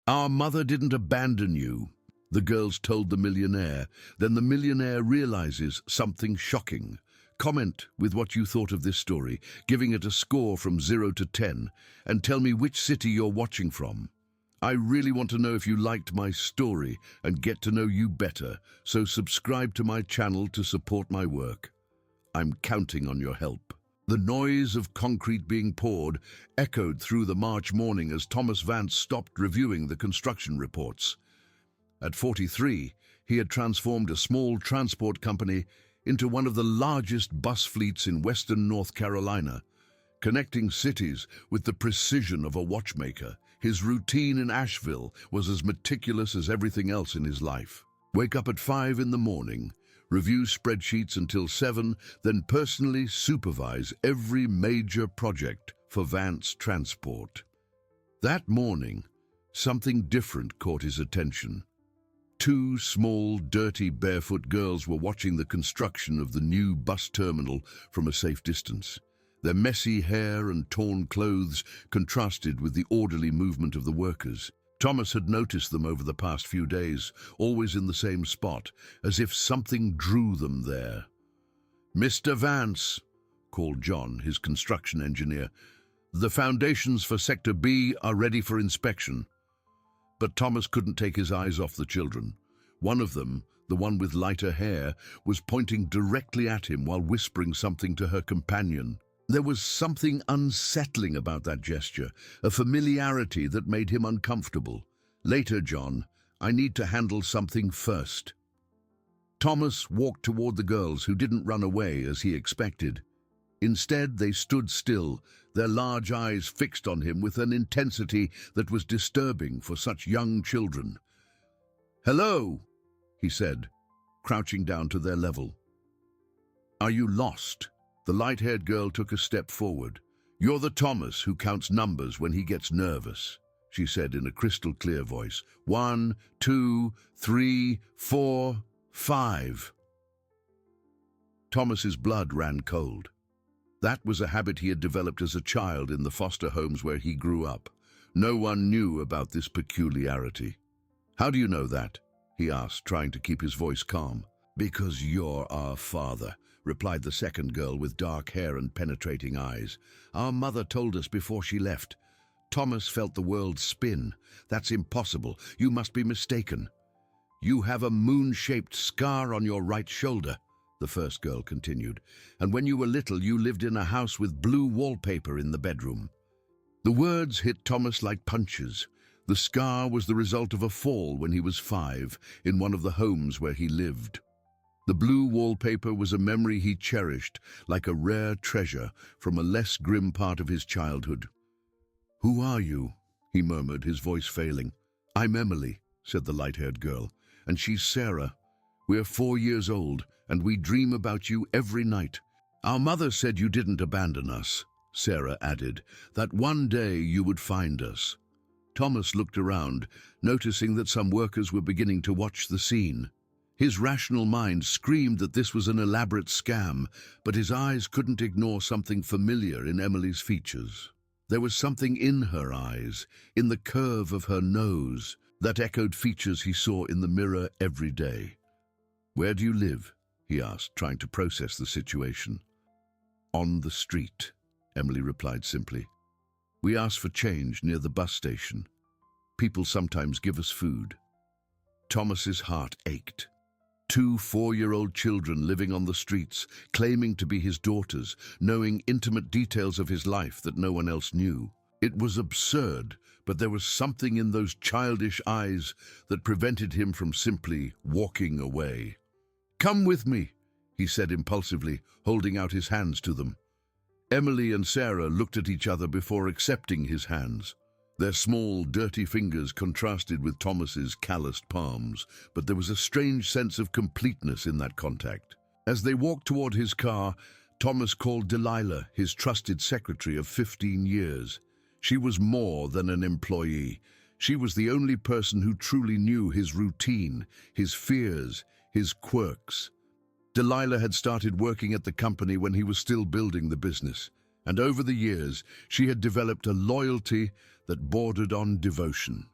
Our mother didn't abandon you, the girls told the millionaire. Then the millionaire realizes something shocking. Comment with what you thought of this story, giving it a score from 0 to 10, and tell me which city you're watching from. I really want to know if you liked my story and get to know you better, so subscribe to my channel to support my work. I'm counting on your help. The noise of concrete being poured echoed through the March morning as Thomas Vance stopped reviewing the construction reports. At 43, he had transformed a small transport company into one of the largest bus fleets in western North Carolina, connecting cities with the precision of a watchmaker. His routine in Asheville was as meticulous as everything else in his life. Wake up at 5 in the morning, review spreadsheets until 7, then personally supervise every major project for Vance Transport. That morning, something different caught his attention. 2 small, dirty, barefoot girls were watching the construction of the new bus terminal from a safe distance. Their messy hair and torn clothes contrasted with the orderly movement of the workers. Thomas had noticed them over the past few days, always in the same spot, as if something drew them there. "Mr. Vance," called John, his construction engineer, "the foundations for Sector B are ready for inspection." But Thomas couldn't take his eyes off the children. One of them, the one with lighter hair, was pointing directly at him while whispering something to her companion. There was something unsettling about that gesture, a familiarity that made him uncomfortable. "Later, John. I need to handle something first." Thomas walked toward the girls, who didn't run away as he expected. Instead, they stood still, their large eyes fixed on him with an intensity that was disturbing for such young children. "Hello," he said, crouching down to their level. "Are you lost?" The light-haired girl took a step forward. "You're the Thomas who counts numbers when he gets nervous," she said in a crystal-clear voice. 1, 2, 3, 4, 5. Thomas's blood ran cold. That was a habit he had developed as a child in the foster homes where he grew up. No one knew about this peculiarity. "How do you know that?" he asked, trying to keep his voice calm. "Because you're our father," replied the second girl with dark hair and penetrating eyes. "Our mother told us before she left." Thomas felt the world spin. "That's impossible. You must be mistaken." "You have a moon-shaped scar on your right shoulder," the first girl continued. "And when you were little, you lived in a house with blue wallpaper in the bedroom." The words hit Thomas like punches. The scar was the result of a fall when he was 5 in one of the homes where he lived. The blue wallpaper was a memory he cherished, like a rare treasure from a less grim part of his childhood. "Who are you?" he murmured, his voice failing. "I'm Emily," said the light-haired girl, "and she's Sarah. We're 4 years old, and we dream about you every night." "Our mother said you didn't abandon us," Sarah added, "that one day you would find us." Thomas looked around, noticing that some workers were beginning to watch the scene. His rational mind screamed that this was an elaborate scam, but his eyes couldn't ignore something familiar in Emily's features. There was something in her eyes, in the curve of her nose, that echoed features he saw in the mirror every day. "Where do you live?" he asked, trying to process the situation. "On the street," Emily replied simply. "We ask for change near the bus station. People sometimes give us food." Thomas's heart ached. 2 4-year-old children living on the streets, claiming to be his daughters, knowing intimate details of his life that no one else knew. It was absurd, but there was something in those childish eyes that prevented him from simply walking away. "Come with me," he said impulsively, holding out his hands to them. Emily and Sarah looked at each other before accepting his hands. Their small, dirty fingers contrasted with Thomas's calloused palms, but there was a strange sense of completeness in that contact. As they walked toward his car, Thomas called Delilah, his trusted secretary of 15 years. She was more than an employee. She was the only person who truly knew his routine, his fears, his quirks. Delilah had started working at the company when he was still building the business, and over the years, she had developed a loyalty that bordered on devotion.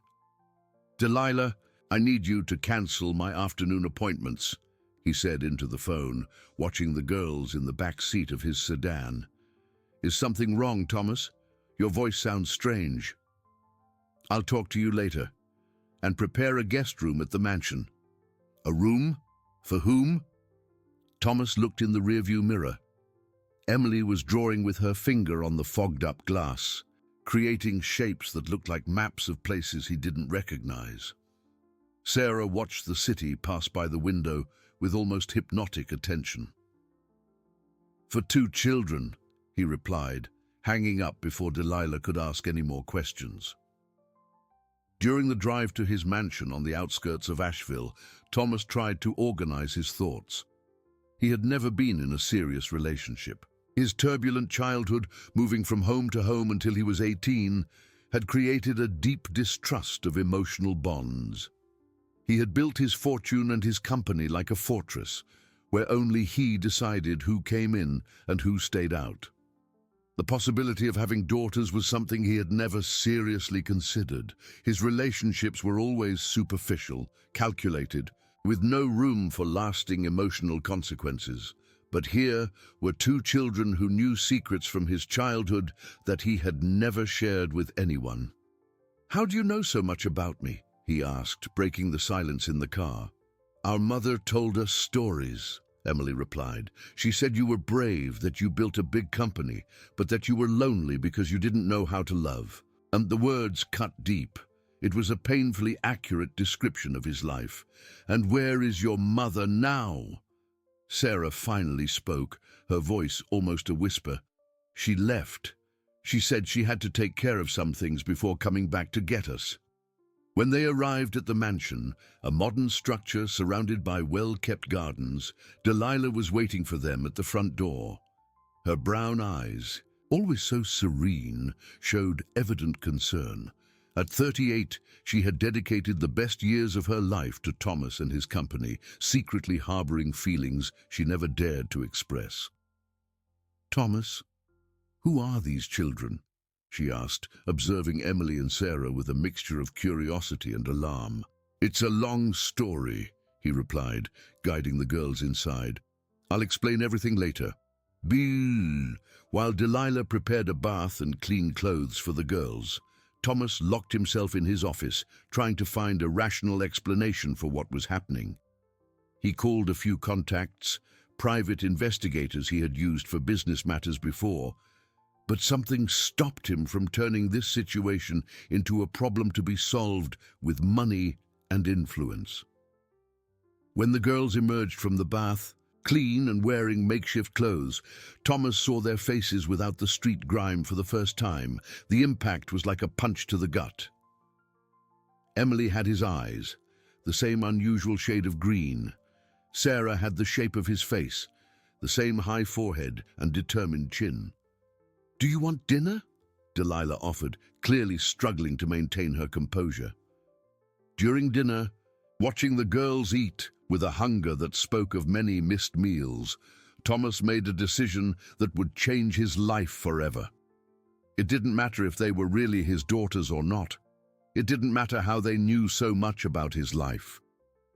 "Delilah, I need you to cancel my afternoon appointments," he said into the phone, watching the girls in the back seat of his sedan. "Is something wrong, Thomas? Your voice sounds strange." "I'll talk to you later. And prepare a guest room at the mansion." "A room? For whom?" Thomas looked in the rearview mirror. Emily was drawing with her finger on the fogged-up glass, creating shapes that looked like maps of places he didn't recognize. Sarah watched the city pass by the window with almost hypnotic attention. "For 2 children," he replied, hanging up before Delilah could ask any more questions. During the drive to his mansion on the outskirts of Asheville, Thomas tried to organize his thoughts. He had never been in a serious relationship. His turbulent childhood, moving from home to home until he was 18, had created a deep distrust of emotional bonds. He had built his fortune and his company like a fortress, where only he decided who came in and who stayed out. The possibility of having daughters was something he had never seriously considered. His relationships were always superficial, calculated, with no room for lasting emotional consequences. But here were 2 children who knew secrets from his childhood that he had never shared with anyone. "How do you know so much about me?" he asked, breaking the silence in the car. "Our mother told us stories," Emily replied. "She said you were brave, that you built a big company, but that you were lonely because you didn't know how to love." And the words cut deep. It was a painfully accurate description of his life. "And where is your mother now?" Sarah finally spoke, her voice almost a whisper. "She left. She said she had to take care of some things before coming back to get us." When they arrived at the mansion, a modern structure surrounded by well-kept gardens, Delilah was waiting for them at the front door. Her brown eyes, always so serene, showed evident concern. At 38, she had dedicated the best years of her life to Thomas and his company, secretly harboring feelings she never dared to express. "Thomas, who are these children?" she asked, observing Emily and Sarah with a mixture of curiosity and alarm. "It's a long story," he replied, guiding the girls inside. "I'll explain everything later." While Delilah prepared a bath and clean clothes for the girls, Thomas locked himself in his office, trying to find a rational explanation for what was happening. He called a few contacts, private investigators he had used for business matters before, but something stopped him from turning this situation into a problem to be solved with money and influence. When the girls emerged from the bath, clean and wearing makeshift clothes, Thomas saw their faces without the street grime for the first time. The impact was like a punch to the gut. Emily had his eyes, the same unusual shade of green. Sarah had the shape of his face, the same high forehead and determined chin. "Do you want dinner?" Delilah offered, clearly struggling to maintain her composure. During dinner, watching the girls eat with a hunger that spoke of many missed meals, Thomas made a decision that would change his life forever. It didn't matter if they were really his daughters or not. It didn't matter how they knew so much about his life.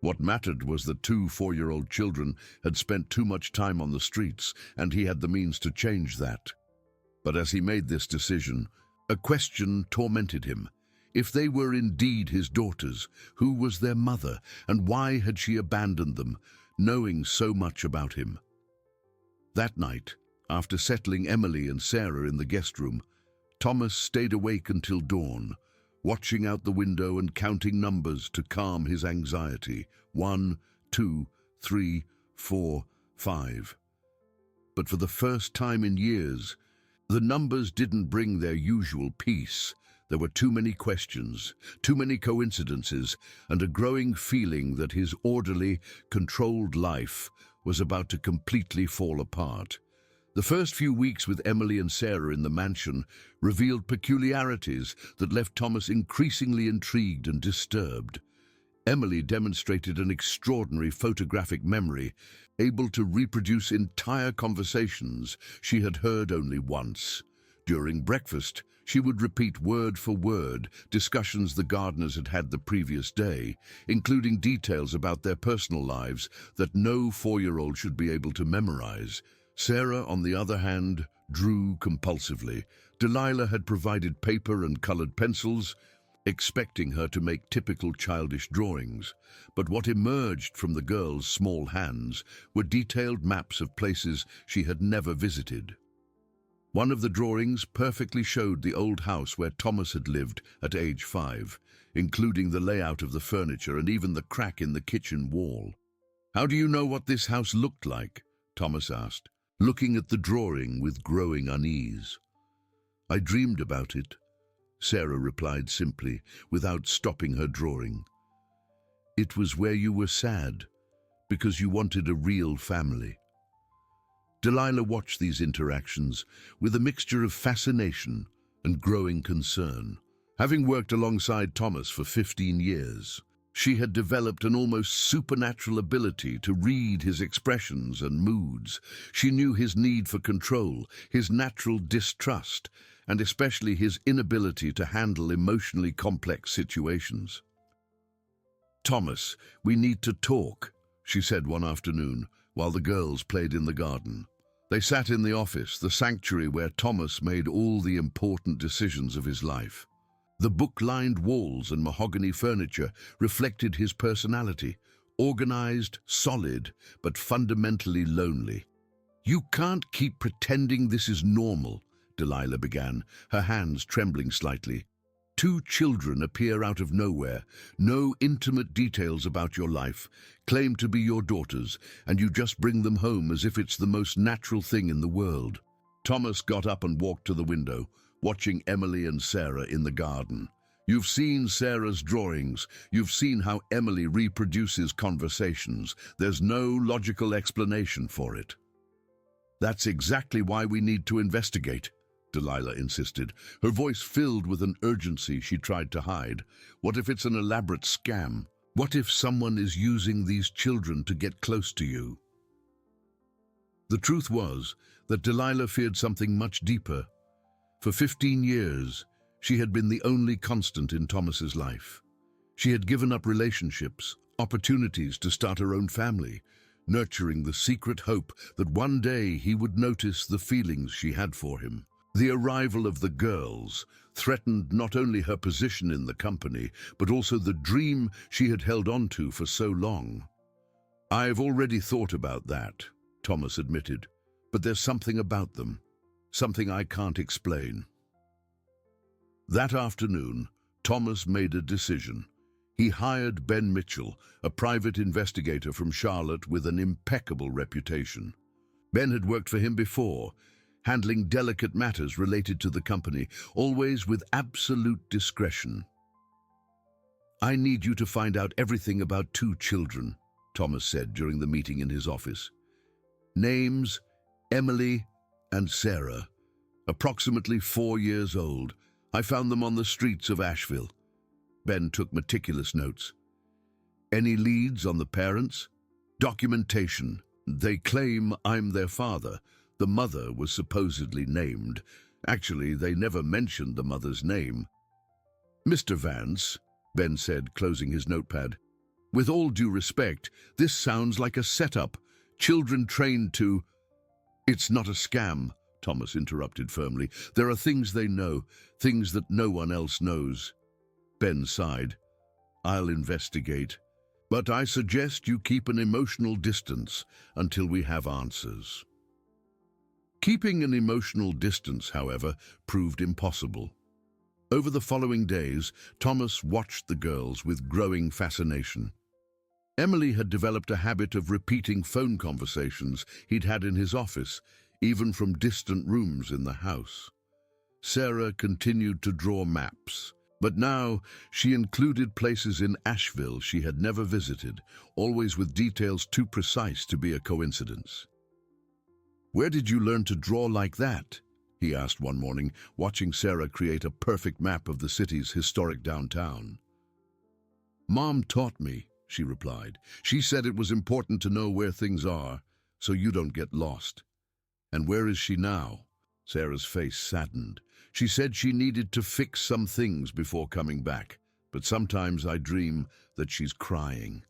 What mattered was that 2 4-year-old children had spent too much time on the streets, and he had the means to change that. But as he made this decision, a question tormented him. If they were indeed his daughters, who was their mother, and why had she abandoned them, knowing so much about him? That night, after settling Emily and Sarah in the guest room, Thomas stayed awake until dawn, watching out the window and counting numbers to calm his anxiety. 1, 2, 3, 4, 5. But for the first time in years, the numbers didn't bring their usual peace. There were too many questions, too many coincidences, and a growing feeling that his orderly, controlled life was about to completely fall apart. The first few weeks with Emily and Sarah in the mansion revealed peculiarities that left Thomas increasingly intrigued and disturbed. Emily demonstrated an extraordinary photographic memory, able to reproduce entire conversations she had heard only once. During breakfast, She would repeat word for word discussions the gardeners had had the previous day, including details about their personal lives that no 4-year-old should be able to memorize. Sarah, on the other hand, drew compulsively. Delilah had provided paper and colored pencils, expecting her to make typical childish drawings. But what emerged from the girl's small hands were detailed maps of places she had never visited. One of the drawings perfectly showed the old house where Thomas had lived at age 5, including the layout of the furniture and even the crack in the kitchen wall. "How do you know what this house looked like?" Thomas asked, looking at the drawing with growing unease. "I dreamed about it," Sarah replied simply, without stopping her drawing. "It was where you were sad, because you wanted a real family." Delilah watched these interactions with a mixture of fascination and growing concern. Having worked alongside Thomas for 15 years, she had developed an almost supernatural ability to read his expressions and moods. She knew his need for control, his natural distrust, and especially his inability to handle emotionally complex situations. "Thomas, we need to talk," she said one afternoon, while the girls played in the garden. They sat in the office, the sanctuary where Thomas made all the important decisions of his life. The book-lined walls and mahogany furniture reflected his personality, organized, solid, but fundamentally lonely. "You can't keep pretending this is normal," Delilah began, her hands trembling slightly. "2 children appear out of nowhere, no intimate details about your life, claim to be your daughters, and you just bring them home as if it's the most natural thing in the world." Thomas got up and walked to the window, watching Emily and Sarah in the garden. "You've seen Sarah's drawings. You've seen how Emily reproduces conversations. There's no logical explanation for it." "That's exactly why we need to investigate," Delilah insisted, her voice filled with an urgency she tried to hide. "What if it's an elaborate scam? What if someone is using these children to get close to you?" The truth was that Delilah feared something much deeper. For 15 years, she had been the only constant in Thomas's life. She had given up relationships, opportunities to start her own family, nurturing the secret hope that one day he would notice the feelings she had for him. The arrival of the girls threatened not only her position in the company, but also the dream she had held on to for so long. "I've already thought about that," Thomas admitted, "but there's something about them, something I can't explain." That afternoon, Thomas made a decision. He hired Ben Mitchell, a private investigator from Charlotte with an impeccable reputation. Ben had worked for him before, handling delicate matters related to the company, always with absolute discretion. "I need you to find out everything about 2 children," Thomas said during the meeting in his office. "Names, Emily and Sarah, approximately 4 years old. I found them on the streets of Asheville." Ben took meticulous notes. "Any leads on the parents?" "Documentation. They claim I'm their father. The mother was supposedly named. Actually, they never mentioned the mother's name." "Mr. Vance," Ben said, closing his notepad, "with all due respect, this sounds like a setup. Children trained to—" "It's not a scam," Thomas interrupted firmly. "There are things they know, things that no one else knows." Ben sighed. "I'll investigate, but I suggest you keep an emotional distance until we have answers." Keeping an emotional distance, however, proved impossible. Over the following days, Thomas watched the girls with growing fascination. Emily had developed a habit of repeating phone conversations he'd had in his office, even from distant rooms in the house. Sarah continued to draw maps, but now she included places in Asheville she had never visited, always with details too precise to be a coincidence. "Where did you learn to draw like that?" he asked one morning, watching Sarah create a perfect map of the city's historic downtown. "Mom taught me," she replied. "She said it was important to know where things are, so you don't get lost." "And where is she now?" Sarah's face saddened. She said she needed to fix some things before coming back, but sometimes I dream that she's crying.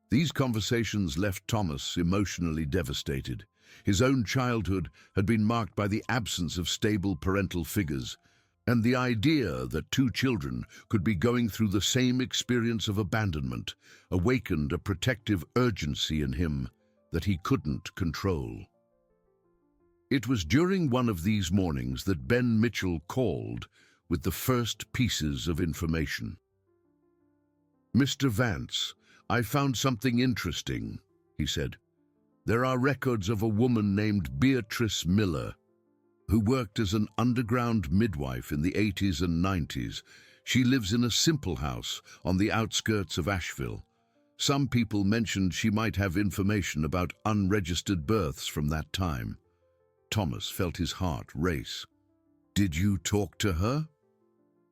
These conversations left Thomas emotionally devastated. His own childhood had been marked by the absence of stable parental figures, and the idea that two children could be going through the same experience of abandonment awakened a protective urgency in him that he couldn't control. It was during one of these mornings that Ben Mitchell called with the first pieces of information. "Mr. Vance, I found something interesting," he said. "There are records of a woman named Beatrice Miller, who worked as an underground midwife in the 80s and 90s. She lives in a simple house on the outskirts of Asheville. Some people mentioned she might have information about unregistered births from that time." Thomas felt his heart race. "Did you talk to her?"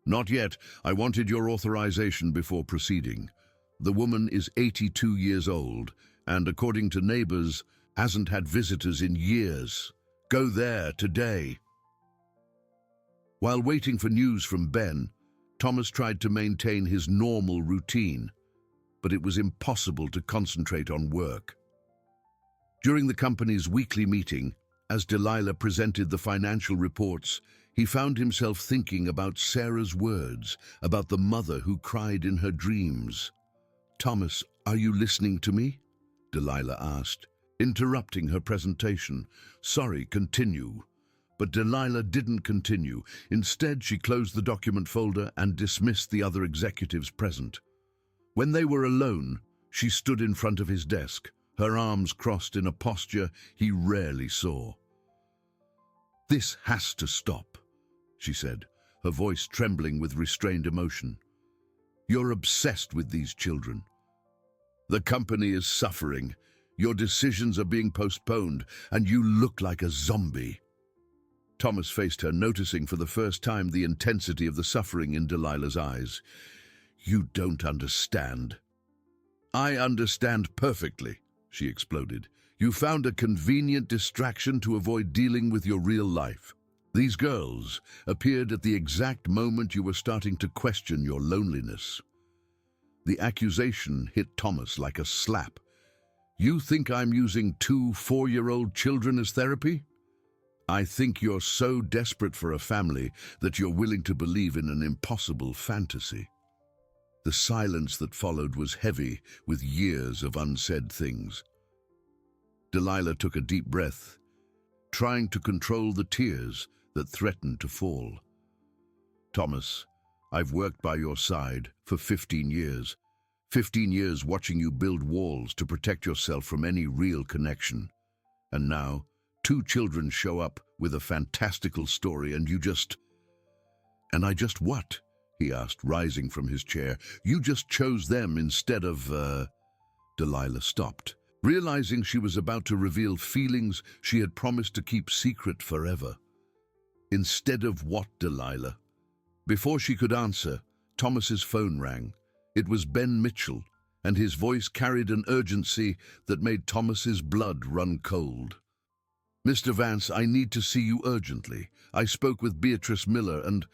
"Not yet. I wanted your authorization before proceeding. The woman is 82 years old, and according to neighbors, hasn't had visitors in years. Go there today." While waiting for news from Ben, Thomas tried to maintain his normal routine, but it was impossible to concentrate on work. During the company's weekly meeting, as Delilah presented the financial reports, he found himself thinking about Sarah's words, about the mother who cried in her dreams. "Thomas, are you listening to me?" Delilah asked, interrupting her presentation. "Sorry, continue." But Delilah didn't continue. Instead, she closed the document folder and dismissed the other executives present. When they were alone, she stood in front of his desk, her arms crossed in a posture he rarely saw. "This has to stop," she said, her voice trembling with restrained emotion. "You're obsessed with these children. The company is suffering. Your decisions are being postponed, and you look like a zombie." Thomas faced her, noticing for the first time the intensity of the suffering in Delilah's eyes. "You don't understand." "I understand perfectly," she exploded. "You found a convenient distraction to avoid dealing with your real life. These girls appeared at the exact moment you were starting to question your loneliness." The accusation hit Thomas like a slap. "You think I'm using 2 4-year-old children as therapy? I think you're so desperate for a family that you're willing to believe in an impossible fantasy." The silence that followed was heavy with years of unsaid things. Delilah took a deep breath, trying to control the tears that threatened to fall. "Thomas, I've worked by your side for 15 years. 15 years watching you build walls to protect yourself from any real connection. And now, 2 children show up with a fantastical story and you just..." "And I just what?" he asked, rising from his chair. "You just chose them instead of..." Delilah stopped, realizing she was about to reveal feelings she had promised to keep secret forever. "Instead of what, Delilah?" Before she could answer, Thomas's phone rang. It was Ben Mitchell, and his voice carried an urgency that made Thomas's blood run cold. "Mr. Vance, I need to see you urgently. I spoke with Beatrice Miller and,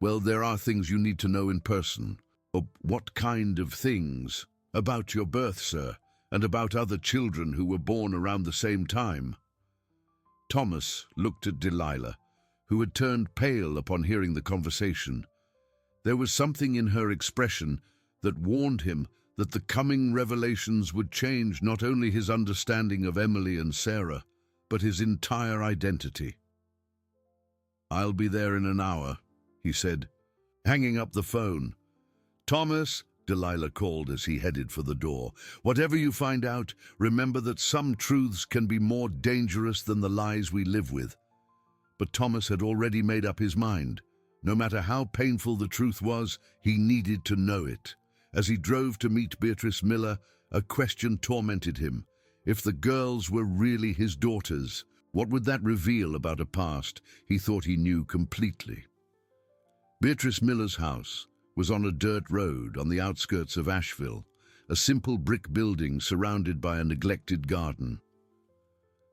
well, there are things you need to know in person." "Oh, what kind of things?" "About your birth, sir, and about other children who were born around the same time." Thomas looked at Delilah, who had turned pale upon hearing the conversation. There was something in her expression that warned him that the coming revelations would change not only his understanding of Emily and Sarah, but his entire identity. "I'll be there in an hour," he said, hanging up the phone. "Thomas," Delilah called as he headed for the door, "whatever you find out, remember that some truths can be more dangerous than the lies we live with." But Thomas had already made up his mind. No matter how painful the truth was, he needed to know it. As he drove to meet Beatrice Miller, a question tormented him. If the girls were really his daughters, what would that reveal about a past he thought he knew completely? Beatrice Miller's house was on a dirt road on the outskirts of Asheville, a simple brick building surrounded by a neglected garden.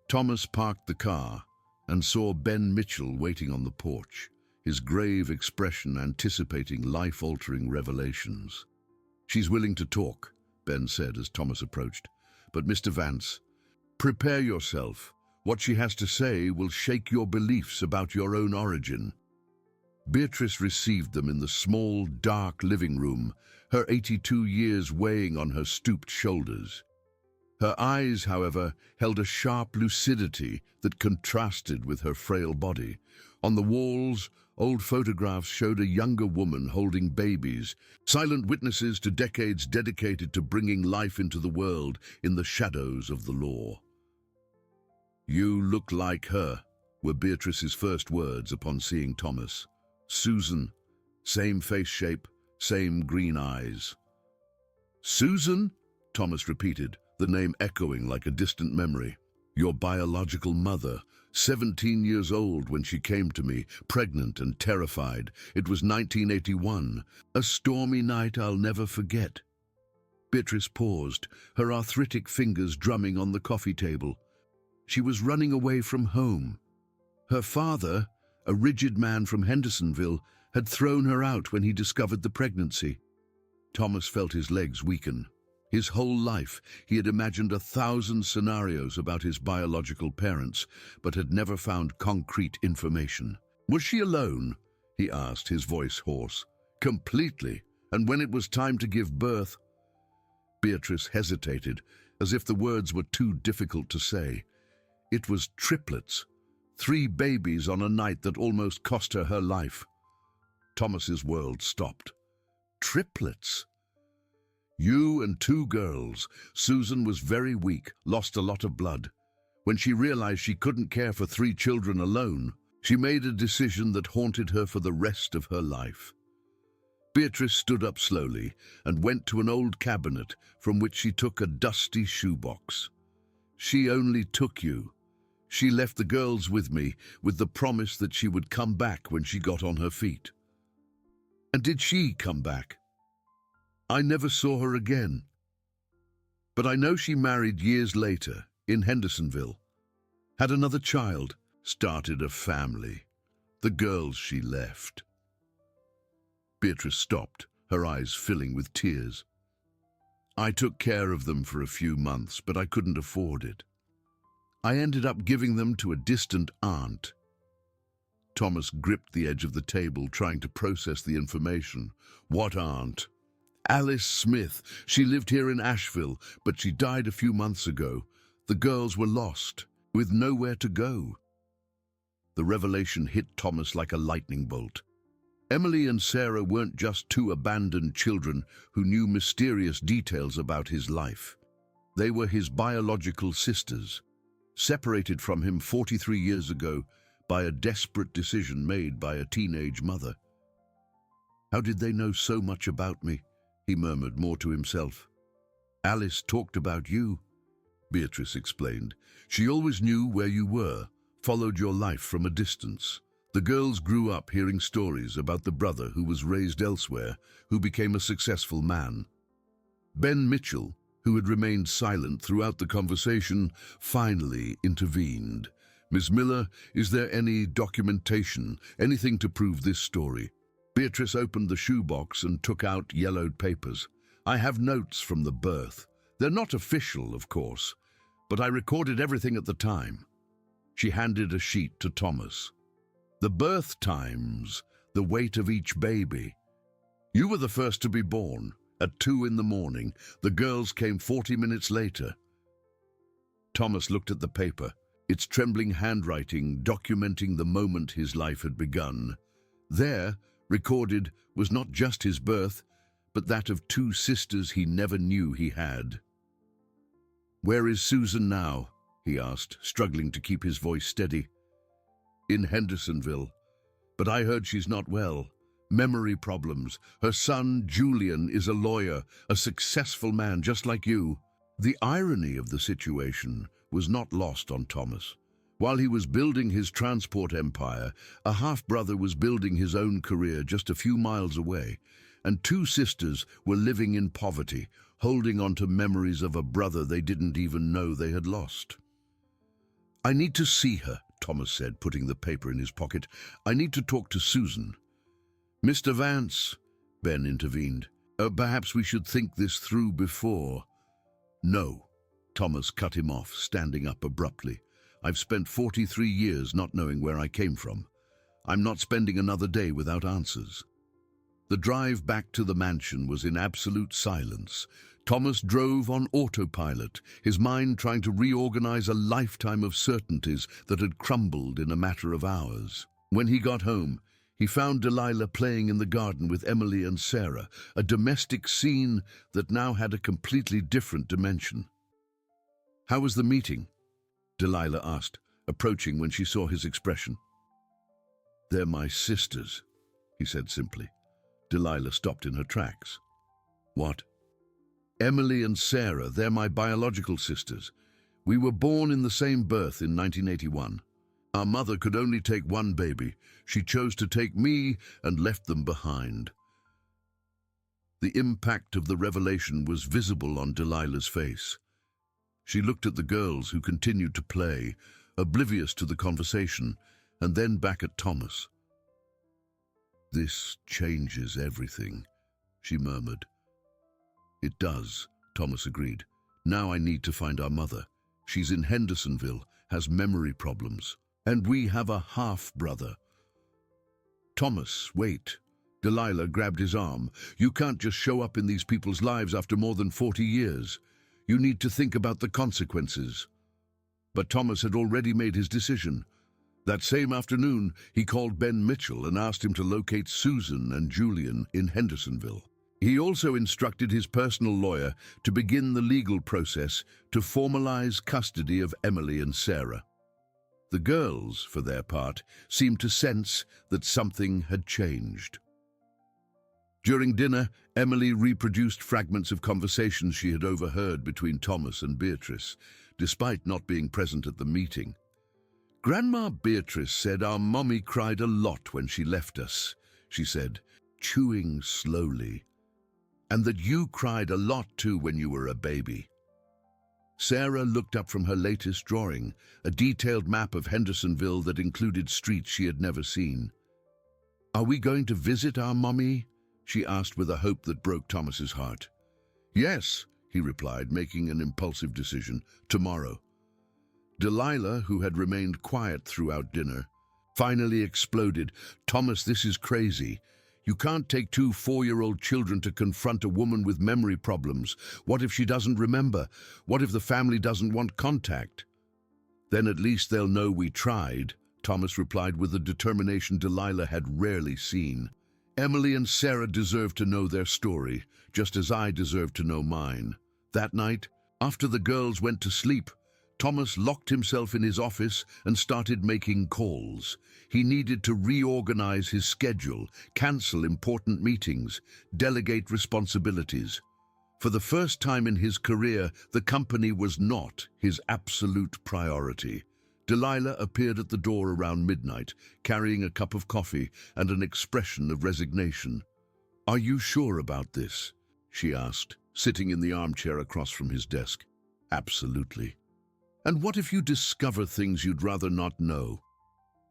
Thomas parked the car and saw Ben Mitchell waiting on the porch. his grave expression anticipating life-altering revelations. "She's willing to talk," Ben said as Thomas approached. "But Mr. Vance, prepare yourself. What she has to say will shake your beliefs about your own origin." Beatrice received them in the small, dark living room, her 82 years weighing on her stooped shoulders. Her eyes, however, held a sharp lucidity that contrasted with her frail body. On the walls, old photographs showed a younger woman holding babies, silent witnesses to decades dedicated to bringing life into the world in the shadows of the law. "You look like her," were Beatrice's first words upon seeing Thomas. "Susan, same face shape, same green eyes." "Susan?" Thomas repeated, the name echoing like a distant memory. "Your biological mother, 17 years old when she came to me, pregnant and terrified. It was 1981, a stormy night I'll never forget." Beatrice paused, her arthritic fingers drumming on the coffee table. She was running away from home. Her father, a rigid man from Hendersonville, had thrown her out when he discovered the pregnancy. Thomas felt his legs weaken. His whole life, he had imagined 1,000 scenarios about his biological parents, but had never found concrete information. "Was she alone?" he asked, his voice hoarse. "Completely. And when it was time to give birth—" Beatrice hesitated, as if the words were too difficult to say. "It was triplets. 3 babies on a night that almost cost her her life." Thomas's world stopped. "Triplets? You and 2 girls. Susan was very weak, lost a lot of blood. When she realized she couldn't care for 3 children alone, she made a decision that haunted her for the rest of her life." Beatrice stood up slowly and went to an old cabinet from which she took a dusty shoebox. "She only took you. She left the girls with me, with the promise that she would come back when she got on her feet." "And did she come back?" "I never saw her again. But I know she married years later, in Hendersonville. Had another child, started a family. The girls she left." Beatrice stopped, her eyes filling with tears. "I took care of them for a few months, but I couldn't afford it. I ended up giving them to a distant aunt." Thomas gripped the edge of the table, trying to process the information. "What aunt?" "Alice Smith. She lived here in Asheville, but she died a few months ago. The girls were lost, with nowhere to go." The revelation hit Thomas like a lightning bolt. Emily and Sarah weren't just 2 abandoned children who knew mysterious details about his life. They were his biological sisters, separated from him 43 years ago by a desperate decision made by a teenage mother. "How did they know so much about me?" he murmured, more to himself. "Alice talked about you," Beatrice explained. "She always knew where you were, followed your life from a distance." The girls grew up hearing stories about the brother who was raised elsewhere, who became a successful man. Ben Mitchell, who had remained silent throughout the conversation, finally intervened. "Miss Miller, is there any documentation, anything to prove this story?" Beatrice opened the shoebox and took out yellowed papers. "I have notes from the birth. They're not official, of course, but I recorded everything at the time." She handed a sheet to Thomas. "The birth times, the weight of each baby. You were the first to be born, at 2 in the morning. The girls came 40 minutes later." Thomas looked at the paper, its trembling handwriting documenting the moment his life had begun. There, recorded, was not just his birth, but that of 2 sisters he never knew he had. "Where is Susan now?" he asked, struggling to keep his voice steady. "In Hendersonville. But I heard she's not well. Memory problems. Her son, Julian, is a lawyer, a successful man just like you." The irony of the situation was not lost on Thomas. While he was building his transport empire, a half-brother was building his own career just a few miles away, and 2 sisters were living in poverty, holding on to memories of a brother they didn't even know they had lost. "I need to see her," Thomas said, putting the paper in his pocket. "I need to talk to Susan." "Mr. Vance," Ben intervened. Perhaps we should think this through before." "No," Thomas cut him off, standing up abruptly. "I've spent 43 years not knowing where I came from. I'm not spending another day without answers." The drive back to the mansion was in absolute silence. Thomas drove on autopilot, his mind trying to reorganize a lifetime of certainties that had crumbled in a matter of hours. When he got home, he found Delilah playing in the garden with Emily and Sarah, a domestic scene that now had a completely different dimension. "How was the meeting?" Delilah asked, approaching when she saw his expression. "They're my sisters," he said simply. Delilah stopped in her tracks. "What?" "Emily and Sarah, they're my biological sisters. We were born in the same birth in 1981. Our mother could only take one baby. She chose to take me and left them behind." The impact of the revelation was visible on Delilah's face. She looked at the girls who continued to play, oblivious to the conversation, and then back at Thomas. "This changes everything," she murmured. "It does," Thomas agreed. "Now I need to find our mother. She's in Hendersonville, has memory problems. And we have a half-brother." "Thomas, wait." Delilah grabbed his arm. "You can't just show up in these people's lives after more than 40 years. You need to think about the consequences." But Thomas had already made his decision. That same afternoon, he called Ben Mitchell and asked him to locate Susan and Julian in Hendersonville. He also instructed his personal lawyer to begin the legal process to formalize custody of Emily and Sarah. The girls, for their part, seemed to sense that something had changed. During dinner, Emily reproduced fragments of conversations she had overheard between Thomas and Beatrice, despite not being present at the meeting. "Grandma Beatrice said our mommy cried a lot when she left us," she said, chewing slowly. "And that you cried a lot too when you were a baby." Sarah looked up from her latest drawing, a detailed map of Hendersonville that included streets she had never seen. "Are we going to visit our mommy?" she asked with a hope that broke Thomas's heart. "Yes," he replied, making an impulsive decision. "Tomorrow." Delilah, who had remained quiet throughout dinner, finally exploded. "Thomas, this is crazy. You can't take two 4-year-old children to confront a woman with memory problems. What if she doesn't remember? What if the family doesn't want contact?" "Then at least they'll know we tried," Thomas replied with a determination Delilah had rarely seen. "Emily and Sarah deserve to know their story, just as I deserve to know mine." That night, after the girls went to sleep, Thomas locked himself in his office and started making calls. He needed to reorganize his schedule, cancel important meetings, delegate responsibilities. For the first time in his career, the company was not his absolute priority. Delilah appeared at the door around midnight, carrying a cup of coffee and an expression of resignation. "Are you sure about this?" she asked, sitting in the armchair across from his desk. "Absolutely." "And what if you discover things you'd rather not know?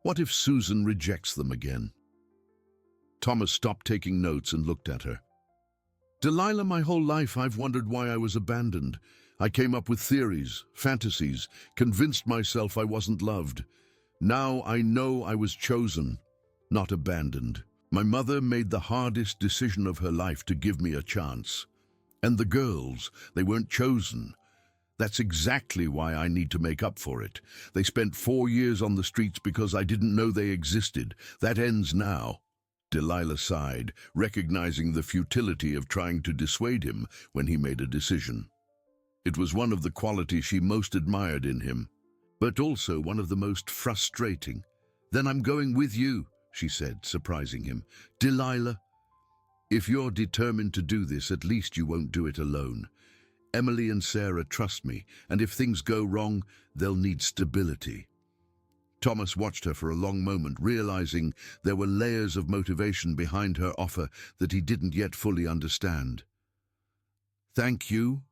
What if Susan rejects them again?" Thomas stopped taking notes and looked at her. "Delilah, my whole life I've wondered why I was abandoned. I came up with theories, fantasies, convinced myself I wasn't loved. Now I know I was chosen, not abandoned. My mother made the hardest decision of her life to give me a chance. And the girls, they weren't chosen. That's exactly why I need to make up for it. They spent 4 years on the streets because I didn't know they existed. That ends now." Delilah sighed, recognizing the futility of trying to dissuade him when he made a decision. It was one of the qualities she most admired in him, but also one of the most frustrating. "Then I'm going with you," she said, surprising him. "Delilah, if you're determined to do this, at least you won't do it alone. Emily and Sarah trust me, and if things go wrong, they'll need stability." Thomas watched her for a long moment, realizing there were layers of motivation behind her offer that he didn't yet fully understand. "Thank you,"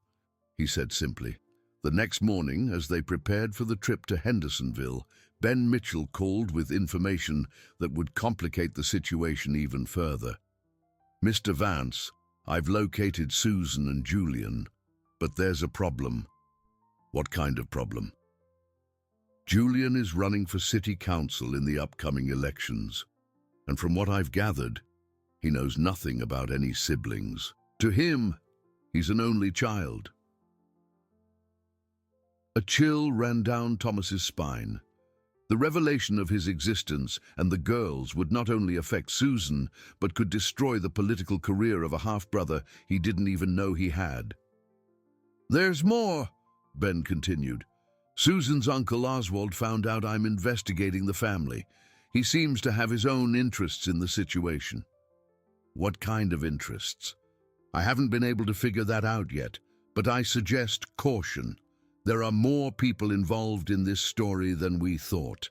he said simply. The next morning, as they prepared for the trip to Hendersonville, Ben Mitchell called with information that would complicate the situation even further. "Mr. Vance, I've located Susan and Julian, but there's a problem." "What kind of problem?" "Julian is running for city council in the upcoming elections, and from what I've gathered, he knows nothing about any siblings. To him, he's an only child." A chill ran down Thomas's spine. The revelation of his existence and the girls would not only affect Susan, but could destroy the political career of a half-brother he didn't even know he had. "There's more," Ben continued. "Susan's uncle Oswald found out I'm investigating the family. He seems to have his own interests in the situation." "What kind of interests?" "I haven't been able to figure that out yet, but I suggest caution. There are more people involved in this story than we thought."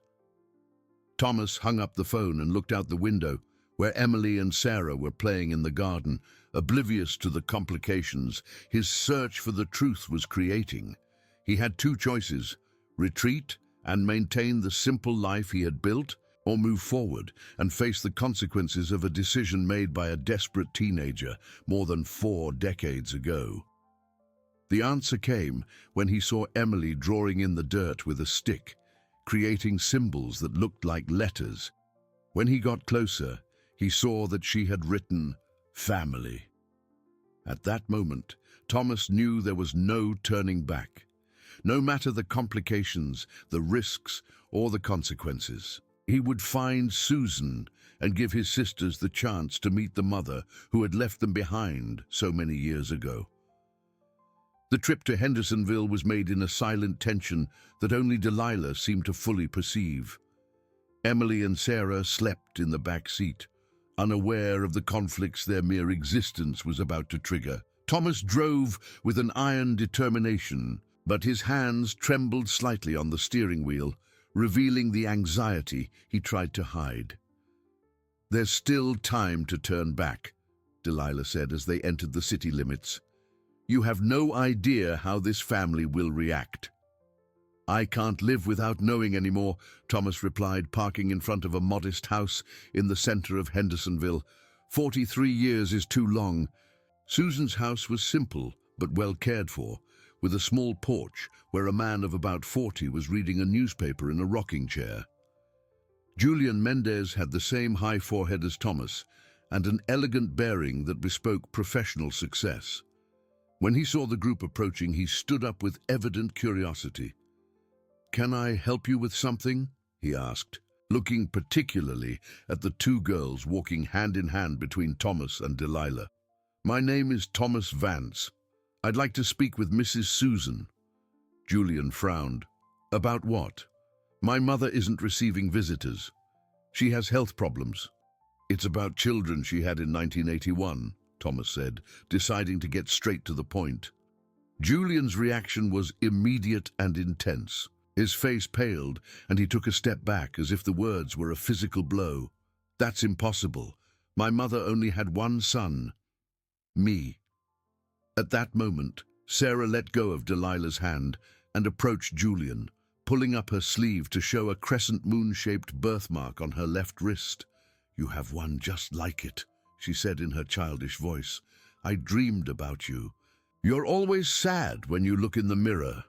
Thomas hung up the phone and looked out the window, where Emily and Sarah were playing in the garden, oblivious to the complications his search for the truth was creating. He had two choices: retreat and maintain the simple life he had built, or move forward and face the consequences of a decision made by a desperate teenager more than 4 decades ago. The answer came when he saw Emily drawing in the dirt with a stick, creating symbols that looked like letters. When he got closer, he saw that she had written "family." At that moment, Thomas knew there was no turning back. No matter the complications, the risks, or the consequences, he would find Susan and give his sisters the chance to meet the mother who had left them behind so many years ago. The trip to Hendersonville was made in a silent tension that only Delilah seemed to fully perceive. Emily and Sarah slept in the back seat, unaware of the conflicts their mere existence was about to trigger. Thomas drove with an iron determination, but his hands trembled slightly on the steering wheel, revealing the anxiety he tried to hide. "There's still time to turn back," Delilah said as they entered the city limits. "You have no idea how this family will react." "I can't live without knowing anymore," Thomas replied, parking in front of a modest house in the center of Hendersonville. 43 years is too long. Susan's house was simple, but well cared for, with a small porch where a man of about 40 was reading a newspaper in a rocking chair. Julian Mendez had the same high forehead as Thomas, and an elegant bearing that bespoke professional success. When he saw the group approaching, he stood up with evident curiosity. "Can I help you with something?" he asked, looking particularly at the two girls walking hand in hand between Thomas and Delilah. "My name is Thomas Vance. I'd like to speak with Mrs. Susan." Julian frowned. "About what?" "My mother isn't receiving visitors. She has health problems." "It's about children she had in 1981. Thomas said, deciding to get straight to the point. Julian's reaction was immediate and intense. His face paled, and he took a step back as if the words were a physical blow. "That's impossible. My mother only had one son. Me." At that moment, Sarah let go of Delilah's hand and approached Julian, pulling up her sleeve to show a crescent moon-shaped birthmark on her left wrist. "You have one just like it," she said in her childish voice. "I dreamed about you. You're always sad when you look in the mirror."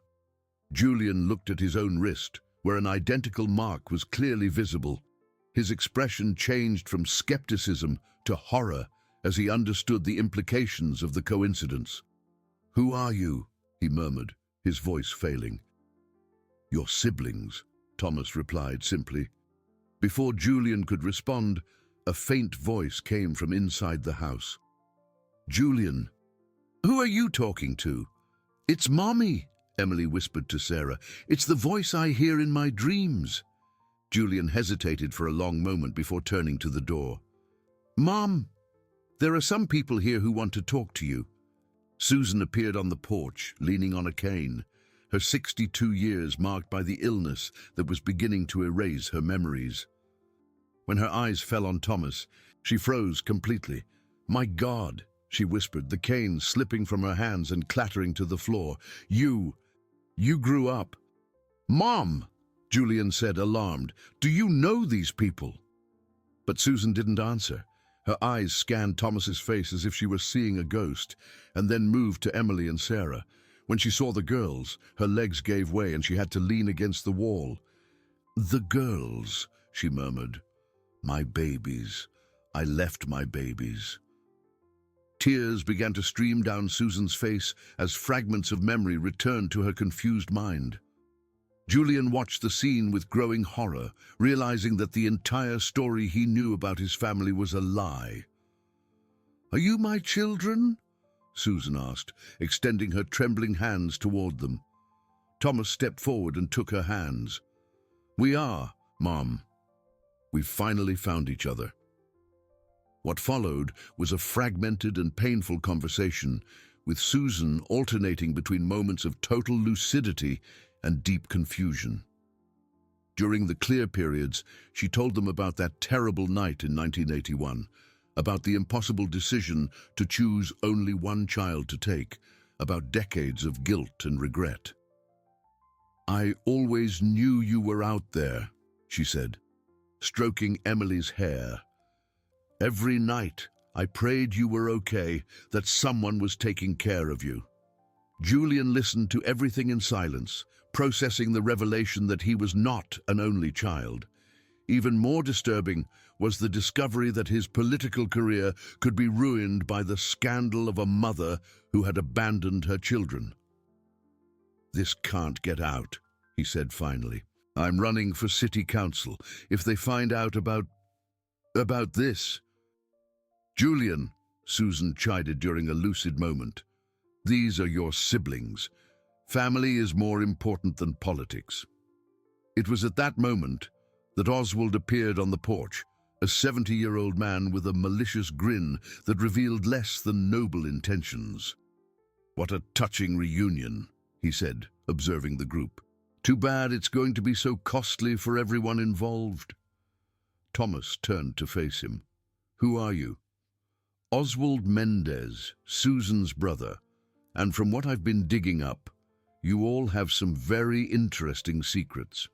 Julian looked at his own wrist, where an identical mark was clearly visible. His expression changed from skepticism to horror as he understood the implications of the coincidence. "Who are you?" he murmured, his voice failing. "Your siblings," Thomas replied simply. Before Julian could respond, a faint voice came from inside the house. "Julian, who are you talking to?" "It's Mommy," Emily whispered to Sarah. "It's the voice I hear in my dreams." Julian hesitated for a long moment before turning to the door. "Mom, there are some people here who want to talk to you." Susan appeared on the porch, leaning on a cane, her 62 years marked by the illness that was beginning to erase her memories. When her eyes fell on Thomas, she froze completely. "My God," she whispered, the cane slipping from her hands and clattering to the floor. You grew up." "Mom!" Julian said, alarmed. "Do you know these people?" But Susan didn't answer. Her eyes scanned Thomas's face as if she were seeing a ghost, and then moved to Emily and Sarah. When she saw the girls, her legs gave way and she had to lean against the wall. "The girls," she murmured. "My babies. I left my babies." Tears began to stream down Susan's face as fragments of memory returned to her confused mind. Julian watched the scene with growing horror, realizing that the entire story he knew about his family was a lie. "Are you my children?" Susan asked, extending her trembling hands toward them. Thomas stepped forward and took her hands. "We are, Mom. We've finally found each other." What followed was a fragmented and painful conversation, with Susan alternating between moments of total lucidity and deep confusion. During the clear periods, she told them about that terrible night in 1981, about the impossible decision to choose only one child to take, about decades of guilt and regret. "I always knew you were out there," she said, stroking Emily's hair. "Every night I prayed you were okay, that someone was taking care of you." Julian listened to everything in silence, processing the revelation that he was not an only child. Even more disturbing was the discovery that his political career could be ruined by the scandal of a mother who had abandoned her children. "This can't get out," he said finally. "I'm running for city council. If they find out about this..." "Julian," Susan chided during a lucid moment, "these are your siblings. Family is more important than politics." It was at that moment that Oswald appeared on the porch, a 70-year-old man with a malicious grin that revealed less than noble intentions. "What a touching reunion," he said, observing the group. "Too bad it's going to be so costly for everyone involved." Thomas turned to face him. "Who are you?" "Oswald Mendez, Susan's brother, and from what I've been digging up, you all have some very interesting secrets."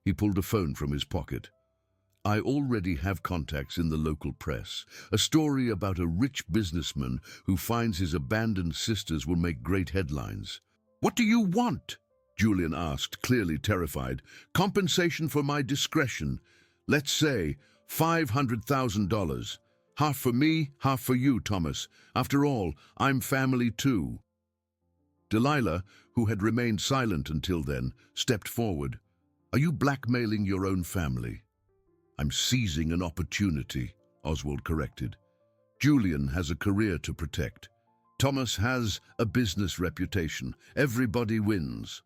He pulled a phone from his pocket. "I already have contacts in the local press. A story about a rich businessman who finds his abandoned sisters will make great headlines." "What do you want?" Julian asked, clearly terrified. "Compensation for my discretion. Let's say $500,000. Half for me, half for you, Thomas. After all, I'm family too." Delilah, who had remained silent until then, stepped forward. "Are you blackmailing your own family?" "I'm seizing an opportunity," Oswald corrected. "Julian has a career to protect. Thomas has a business reputation. Everybody wins."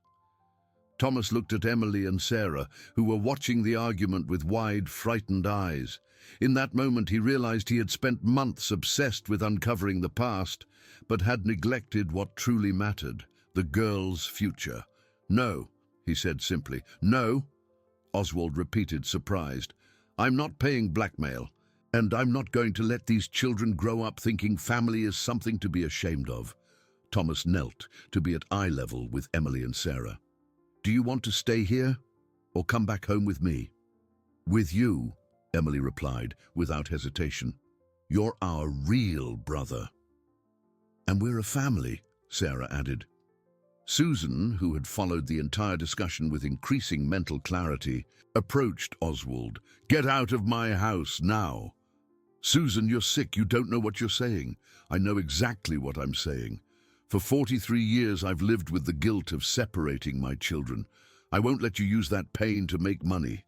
Thomas looked at Emily and Sarah, who were watching the argument with wide, frightened eyes. In that moment he realized he had spent months obsessed with uncovering the past, but had neglected what truly mattered, the girl's future. "No," he said simply. "No," Oswald repeated, surprised. "I'm not paying blackmail, and I'm not going to let these children grow up thinking family is something to be ashamed of." Thomas knelt to be at eye level with Emily and Sarah. "Do you want to stay here or come back home with me?" "With you," Emily replied without hesitation. "You're our real brother." "And we're a family," Sarah added. Susan, who had followed the entire discussion with increasing mental clarity, approached Oswald. "Get out of my house now." "Susan, you're sick. You don't know what you're saying." "I know exactly what I'm saying. For 43 years I've lived with the guilt of separating my children. I won't let you use that pain to make money."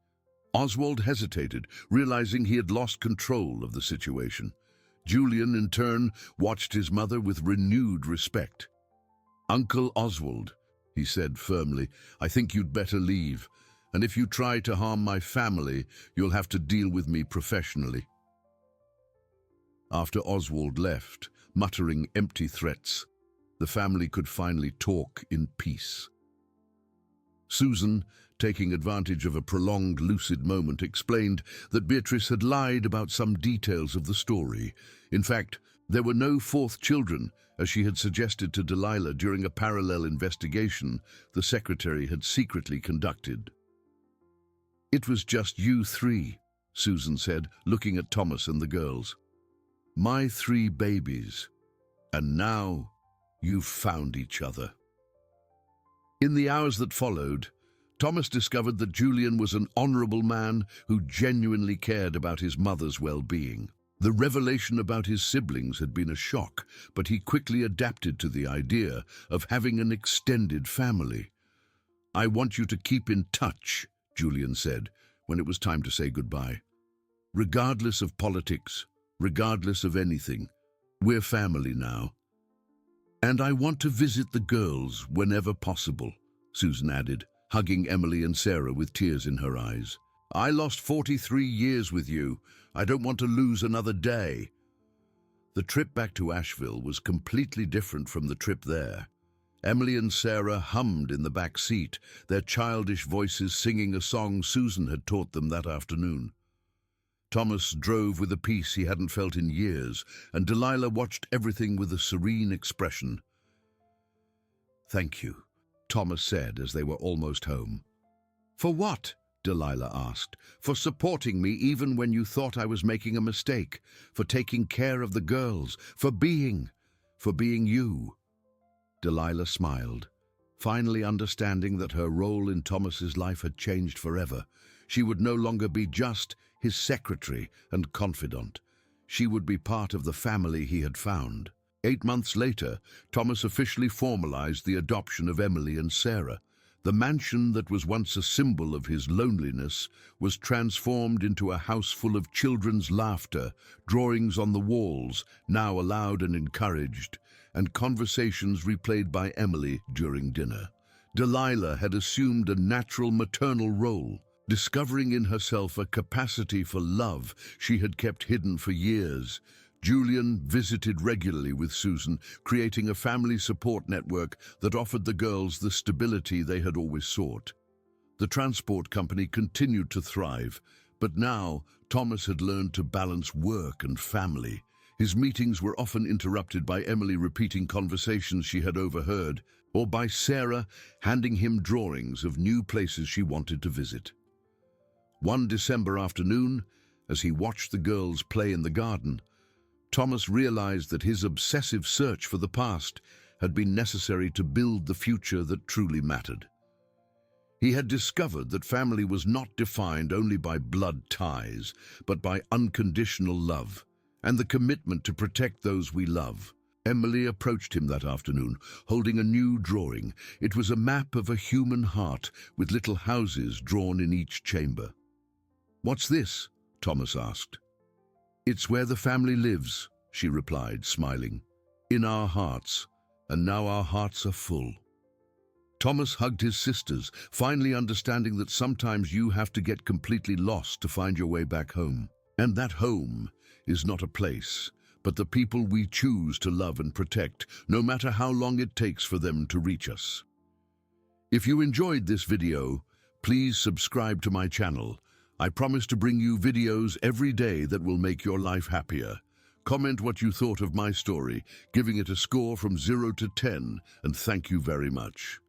Oswald hesitated, realizing he had lost control of the situation. Julian, in turn, watched his mother with renewed respect. "Uncle Oswald," he said firmly, "I think you'd better leave. And if you try to harm my family, you'll have to deal with me professionally." After Oswald left, muttering empty threats, the family could finally talk in peace. Susan, taking advantage of a prolonged lucid moment, explained that Beatrice had lied about some details of the story. In fact, there were no fourth children, as she had suggested to Delilah during a parallel investigation the secretary had secretly conducted. "It was just you three," Susan said, looking at Thomas and the girls. "My three babies. And now you've found each other." In the hours that followed, Thomas discovered that Julian was an honorable man who genuinely cared about his mother's well-being. The revelation about his siblings had been a shock, but he quickly adapted to the idea of having an extended family. "I want you to keep in touch," Julian said, when it was time to say goodbye. "Regardless of politics, regardless of anything, we're family now. And I want to visit the girls whenever possible," Susan added, hugging Emily and Sarah with tears in her eyes. "I lost 43 years with you. I don't want to lose another day." The trip back to Asheville was completely different from the trip there. Emily and Sarah hummed in the back seat, their childish voices singing a song Susan had taught them that afternoon. Thomas drove with a peace he hadn't felt in years, and Delilah watched everything with a serene expression. "Thank you," Thomas said as they were almost home. "For what?" Delilah asked. "For supporting me even when you thought I was making a mistake, for taking care of the girls, for being you." Delilah smiled, finally understanding that her role in Thomas's life had changed forever. She would no longer be just his secretary and confidant. She would be part of the family he had found. 8 months later, Thomas officially formalized the adoption of Emily and Sarah. The mansion that was once a symbol of his loneliness was transformed into a house full of children's laughter, drawings on the walls, now allowed and encouraged, and conversations replayed by Emily during dinner. Delilah had assumed a natural maternal role, discovering in herself a capacity for love she had kept hidden for years. Julian visited regularly with Susan, creating a family support network that offered the girls the stability they had always sought. The transport company continued to thrive, but now Thomas had learned to balance work and family. His meetings were often interrupted by Emily repeating conversations she had overheard, or by Sarah handing him drawings of new places she wanted to visit. One December afternoon, as he watched the girls play in the garden, Thomas realized that his obsessive search for the past had been necessary to build the future that truly mattered. He had discovered that family was not defined only by blood ties, but by unconditional love and the commitment to protect those we love. Emily approached him that afternoon, holding a new drawing. It was a map of a human heart with little houses drawn in each chamber. "What's this?" Thomas asked. "It's where the family lives," she replied, smiling. "In our hearts, and now our hearts are full." Thomas hugged his sisters, finally understanding that sometimes you have to get completely lost to find your way back home. And that home is not a place, but the people we choose to love and protect, no matter how long it takes for them to reach us. If you enjoyed this video, please subscribe to my channel. I promise to bring you videos every day that will make your life happier. Comment what you thought of my story, giving it a score from 0 to 10, and thank you very much.